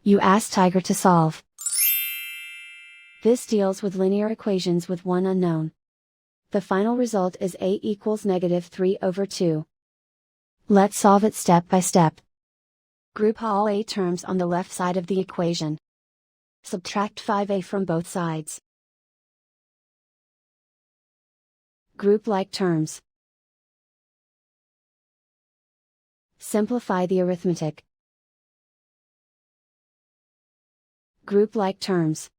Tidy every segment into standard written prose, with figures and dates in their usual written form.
You ask Tiger to solve. This deals with linear equations with one unknown. The final result is a equals -3/2. Let's solve it step by step. Group all a terms on the left side of the equation. Subtract 5a from both sides. Group like terms. Simplify the arithmetic. Group like terms.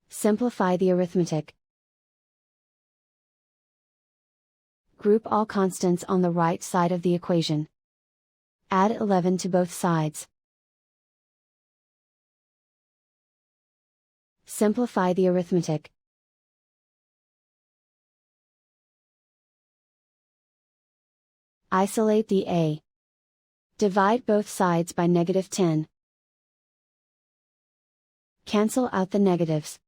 Simplify the arithmetic. Group all constants on the right side of the equation. Add 11 to both sides. Simplify the arithmetic. Isolate the a. Divide both sides by -10. Cancel out the negatives.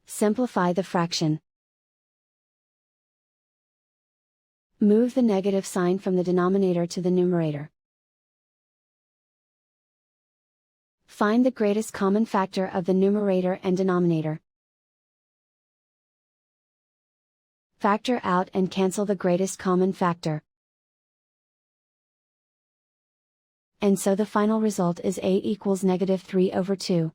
Simplify the fraction. Move the negative sign from the denominator to the numerator. Find the greatest common factor of the numerator and denominator. Factor out and cancel the greatest common factor. And so the final result is a equals -3/2.